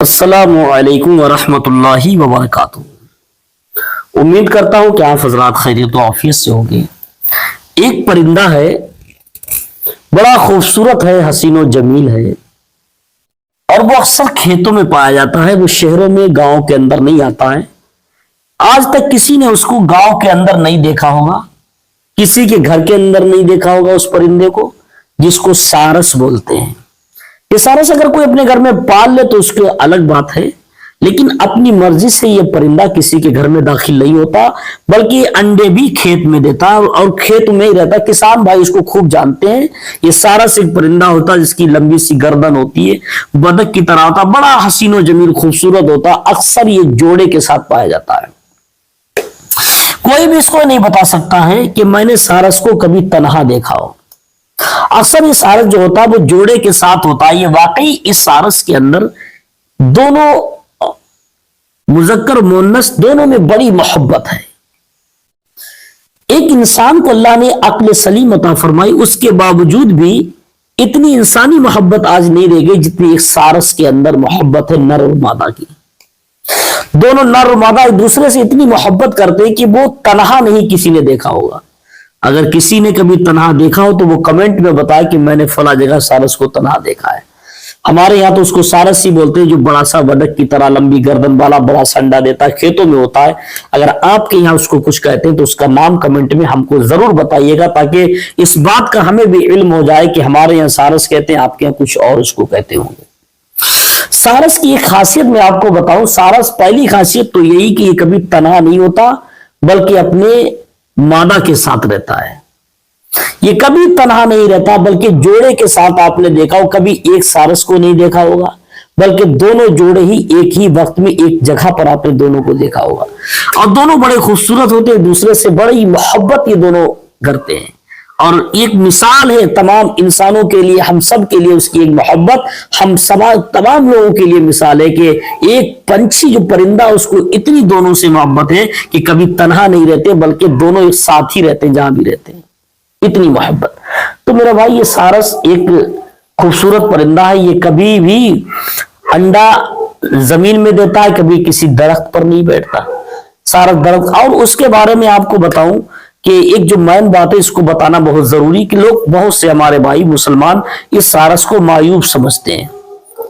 अस्सलाम वालेकुम वरहमतुल्लाहि वबरकातुहू। उम्मीद करता हूँ कि आप हजरात खैरियत व आफियत से होंगे। एक परिंदा है, बड़ा खूबसूरत है, हसीन व जमील है और वो अक्सर खेतों में पाया जाता है। वो शहरों में, गांव के अंदर नहीं आता है। आज तक किसी ने उसको गांव के अंदर नहीं देखा होगा, किसी के घर के अंदर नहीं देखा होगा उस परिंदे को, जिसको सारस बोलते हैं। ये सारस अगर कोई अपने घर में पाल ले तो उसकी अलग बात है, लेकिन अपनी मर्जी से ये परिंदा किसी के घर में दाखिल नहीं होता, बल्कि अंडे भी खेत में देता है और खेत में ही रहता। किसान भाई इसको खूब जानते हैं। ये सारस एक परिंदा होता है जिसकी लंबी सी गर्दन होती है, बतख की तरह होता, बड़ा हसीन व जमील खूबसूरत होता। अक्सर ये जोड़े के साथ पाया जाता है। कोई भी इसको नहीं बता सकता है कि मैंने सारस को कभी तनहा देखा हो। अक्सर ये सारस जो होता है वो जोड़े के साथ होता है। ये वाकई इस सारस के अंदर दोनों मुज़क्कर मुअन्नस दोनों में बड़ी मोहब्बत है। एक इंसान को अल्लाह ने अक्ल सलीम अता फरमाई, उसके बावजूद भी इतनी इंसानी मोहब्बत आज नहीं रह गई जितनी एक सारस के अंदर मोहब्बत है नर और मादा की। दोनों नर और मादा एक दूसरे से इतनी मोहब्बत करते हैं कि वो तनहा नहीं किसी ने देखा होगा। अगर किसी ने कभी तनहा देखा हो तो वो कमेंट में बताए कि मैंने फला जगह सारस को तनहा देखा है। हमारे यहाँ तो उसको सारस ही बोलते हैं, जो बड़ा सा बतख की तरह लंबी गर्दन वाला बड़ा सा अंडा देता है, खेतों में होता है। अगर आपके यहाँ उसको कुछ कहते हैं तो उसका नाम कमेंट में हमको जरूर बताइएगा, ताकि इस बात का हमें भी इल्म हो जाए कि हमारे यहाँ सारस कहते हैं, आपके यहाँ कुछ और उसको कहते होंगे। सारस की एक खासियत मैं आपको बताऊं। सारस पहली खासियत तो यही कि ये कभी तनहा नहीं होता, बल्कि अपने मादा के साथ रहता है। ये कभी तनहा नहीं रहता, बल्कि जोड़े के साथ। आपने देखा हो, कभी एक सारस को नहीं देखा होगा, बल्कि दोनों जोड़े ही एक ही वक्त में एक जगह पर आपने दोनों को देखा होगा। और दोनों बड़े खूबसूरत होते हैं, दूसरे से बड़ी मोहब्बत ये दोनों करते हैं। और एक मिसाल है तमाम इंसानों के लिए, हम सब के लिए उसकी एक मोहब्बत, हम सब तमाम लोगों के लिए मिसाल है कि एक पंछी जो परिंदा, उसको इतनी दोनों से मोहब्बत है कि कभी तनहा नहीं रहते, बल्कि दोनों एक साथ ही रहते हैं जहां भी रहते हैं, इतनी मोहब्बत। तो मेरा भाई, ये सारस एक खूबसूरत परिंदा है। ये कभी भी अंडा जमीन में देता है, कभी किसी दरख्त पर नहीं बैठता। सारस दरख्त। और उसके बारे में आपको बताऊं कि एक जो मेन बात है, इसको बताना बहुत जरूरी, कि लोग, बहुत से हमारे भाई मुसलमान इस सारस को मायूब समझते हैं।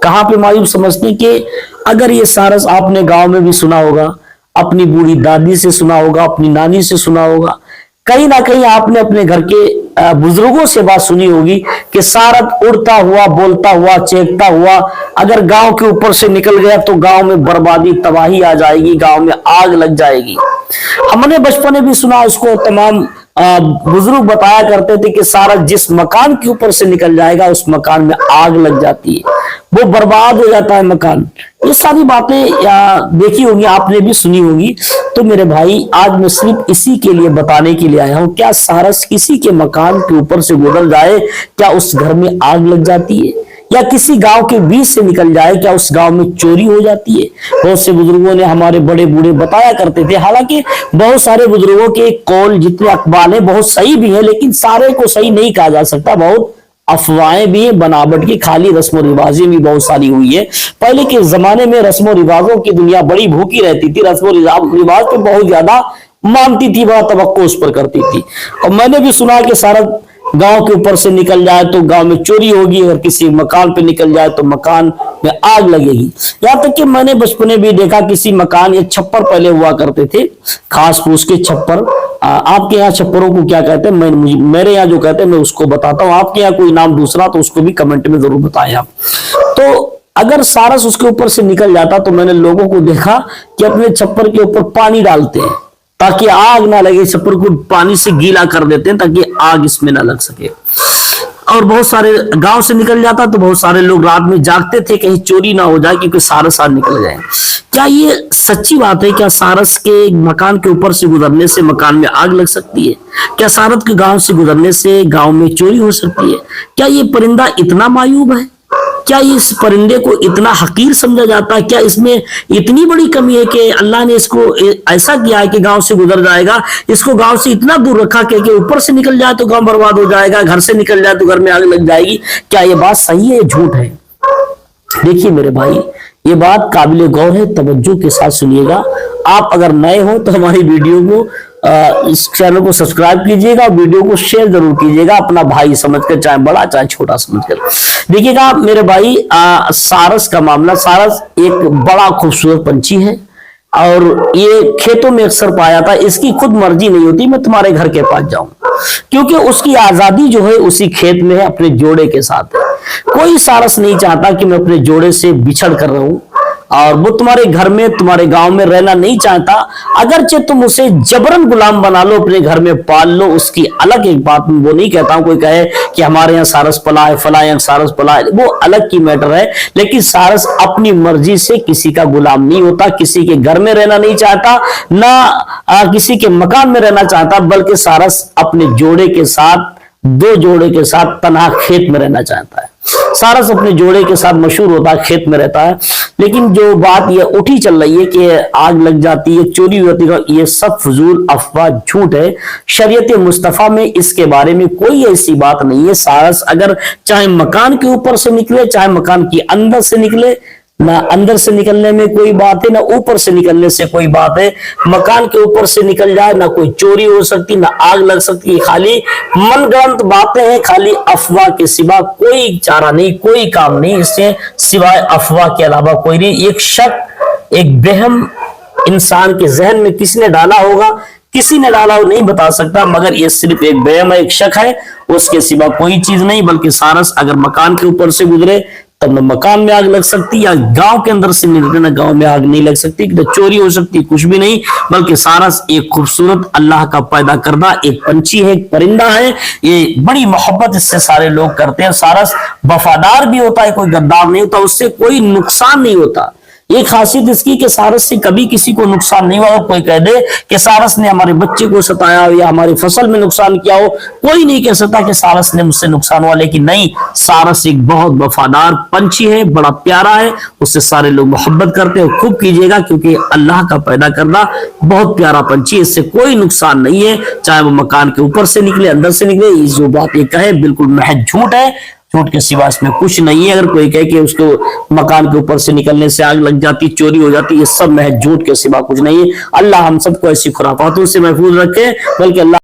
कहां पे मायूब समझते हैं? कि अगर ये सारस, आपने गांव में भी सुना होगा, अपनी बूढ़ी दादी से सुना होगा, अपनी नानी से सुना होगा, कहीं ना कहीं आपने अपने घर के बुजुर्गों से बात सुनी होगी कि सारस उड़ता हुआ, बोलता हुआ, चेखता हुआ अगर गांव के ऊपर से निकल गया तो गांव में बर्बादी, तबाही आ जाएगी, गांव में आग लग जाएगी। हमने बचपन में भी सुना, उसको तमाम बुजुर्ग बताया करते थे कि सारस जिस मकान के ऊपर से निकल जाएगा उस मकान में आग लग जाती है, वो बर्बाद हो जाता है मकान। ये सारी बातें देखी होंगी, आपने भी सुनी होगी। तो मेरे भाई, आज मैं सिर्फ इसी के लिए बताने के लिए आया हूं, क्या सारस किसी के मकान के ऊपर से गुजर जाए, क्या उस घर में आग लग जाती है? या किसी गांव के बीच से निकल जाए, क्या उस गांव में चोरी हो जाती है? बहुत से बुजुर्गों ने, हमारे बड़े बूढ़े बताया करते थे। हालांकि बहुत सारे बुजुर्गों के कौल, जितने अकबाल है, बहुत सही भी है, लेकिन सारे को सही नहीं कहा जा सकता। बहुत अफवाहें भी हैं, बनावट की, खाली रस्म रिवाजें भी बहुत सारी हुई है। पहले के जमाने में रस्म रिवाजों की दुनिया बड़ी भूखी रहती थी, रस्म रिवाज पे बहुत ज्यादा मानती थी, बड़ा तवक्को उस पर करती थी। और मैंने भी सुना कि सारा गांव के ऊपर से निकल जाए तो गांव में चोरी होगी, अगर किसी मकान पे निकल जाए तो मकान में आग लगेगी। यहां तक कि मैंने बचपन में भी देखा, किसी मकान, ये छप्पर पहले हुआ करते थे, खास फूस के छप्पर। आपके यहाँ छप्परों को क्या कहते हैं? मेरे यहाँ जो कहते हैं मैं उसको बताता हूँ। आपके यहाँ कोई नाम दूसरा तो उसको भी कमेंट में जरूर बताएं आप। तो अगर सारस उसके ऊपर से निकल जाता तो मैंने लोगों को देखा कि अपने छप्पर के ऊपर पानी डालते हैं ताकि आग ना लगे, छप्पर को पानी से गीला कर देते हैं ताकि आग इसमें ना लग सके। और बहुत सारे गांव से निकल जाता तो बहुत सारे लोग रात में जागते थे कहीं चोरी ना हो जाए, क्योंकि सारस आज निकल जाए। क्या ये सच्ची बात है? क्या सारस के मकान के ऊपर से गुजरने से मकान में आग लग सकती है? क्या सारस के गांव से गुजरने से गांव में चोरी हो सकती है? क्या ये परिंदा इतना मायूब है? क्या इस परिंदे को इतना हकीर समझा जाता है? क्या इसमें इतनी बड़ी कमी है कि अल्लाह ने इसको ऐसा किया है कि गांव से गुजर जाएगा? इसको गांव से इतना दूर रखा कि ऊपर से निकल जाए तो गांव बर्बाद हो जाएगा, घर से निकल जाए तो घर में आग लग जाएगी। क्या ये बात सही है, झूठ है? देखिए मेरे भाई, یہ بات قابل غور ہے, توجہ کے ساتھ سنیے گا. آپ اگر نئے ہو تو ہماری ویڈیو کو اس چینل کو سبسکرائب کیجئے گا, ویڈیو کو شیئر ضرور کیجئے گا اپنا بھائی سمجھ کر, چاہے بڑا چاہے چھوٹا سمجھ کر. دیکھیے گا میرے بھائی, سارس کا معاملہ. سارس ایک بڑا خوبصورت پنچھی ہے اور یہ کھیتوں میں اکثر پایا جاتا ہے. اس کی خود مرضی نہیں ہوتی میں تمہارے گھر کے پاس جاؤں, کیونکہ اس کی آزادی جو ہے اسی کھیت میں ہے, اپنے جوڑے کے ساتھ ہے. کوئی سارس نہیں چاہتا کہ میں اپنے جوڑے سے بچھڑ کر رہوں, اور وہ تمہارے گھر میں تمہارے گاؤں میں رہنا نہیں چاہتا. اگرچہ تم اسے جبرن غلام بنا لو, اپنے گھر میں پال لو, اس کی الگ ایک بات. وہ نہیں کہتا ہوں کوئی کہے کہ ہمارے یہاں سارس پلا ہے, فلاں یہاں سارس پلا ہے, وہ الگ کی میٹر ہے. لیکن سارس اپنی مرضی سے کسی کا غلام نہیں ہوتا, کسی کے گھر میں رہنا نہیں چاہتا, نہ کسی کے مکان میں رہنا چاہتا, بلکہ سارس اپنے جوڑے کے ساتھ, دو جوڑے کے ساتھ تنہا کھیت میں رہنا چاہتا ہے. سارس اپنے جوڑے کے ساتھ مشہور ہوتا ہے, کھیت میں رہتا ہے. لیکن جو بات یہ اٹھی چل رہی ہے کہ آگ لگ جاتی ہے, چوری ہوتی ہے, یہ سب فضول افواہ, جھوٹ ہے. شریعت مصطفیٰ میں اس کے بارے میں کوئی ایسی بات نہیں ہے. سارس اگر چاہے مکان کے اوپر سے نکلے, چاہے مکان کے اندر سے نکلے, نہ اندر سے نکلنے میں کوئی بات ہے, نہ اوپر سے نکلنے سے کوئی بات ہے. مکان کے اوپر سے نکل جائے, نہ کوئی چوری ہو سکتی, نہ آگ لگ سکتی. خالی من گڑنت باتیں ہیں, خالی افواہ کے سوا کوئی چارہ نہیں, کوئی کام نہیں اس سے سوائے افواہ کے علاوہ کوئی نہیں. ایک شک, ایک وہم انسان کے ذہن میں کس نے ڈالا ہوگا, کسی نے ڈالا وہ نہیں بتا سکتا, مگر یہ صرف ایک وہم ہے, ایک شک ہے, اس کے سوا کوئی چیز نہیں. بلکہ سارس اگر مکان کے اوپر سے گزرے تب نہ مکان میں آگ لگ سکتی, یا گاؤں کے اندر سے نکلے نہ گاؤں میں آگ نہیں لگ سکتی, نہ چوری ہو سکتی, کچھ بھی نہیں. بلکہ سارس ایک خوبصورت اللہ کا پیدا کردہ ایک پنچھی ہے, ایک پرندہ ہے. یہ بڑی محبت اس سے سارے لوگ کرتے ہیں. سارس وفادار بھی ہوتا ہے, کوئی غدار نہیں ہوتا, اس سے کوئی نقصان نہیں ہوتا. یہ خاصیت اس کی کہ سارس سے کبھی کسی کو نقصان نہیں ہوا. اور کوئی کہہ دے کہ سارس نے ہمارے بچے کو ستایا ہو یا ہماری فصل میں نقصان کیا ہو, کوئی نہیں کہہ سکتا کہ سارس نے مجھ سے نقصان ہوا. لیکن نہیں, سارس ایک بہت وفادار پنچھی ہے, بڑا پیارا ہے, اس سے سارے لوگ محبت کرتے ہیں. خوب کیجیے گا کیونکہ اللہ کا پیدا کردہ بہت پیارا پنچھی, اس سے کوئی نقصان نہیں ہے, چاہے وہ مکان کے اوپر سے نکلے, اندر سے نکلے. یہ جو بات یہ کہے بالکل محض جھوٹ ہے, جھوٹ کے سوا اس میں کچھ نہیں ہے. اگر کوئی کہے کہ اس کو مکان کے اوپر سے نکلنے سے آگ لگ جاتی, چوری ہو جاتی, یہ سب محض جھوٹ کے سوا کچھ نہیں ہے. اللہ ہم سب کو ایسی خرافاتوں سے محفوظ رکھے, بلکہ اللہ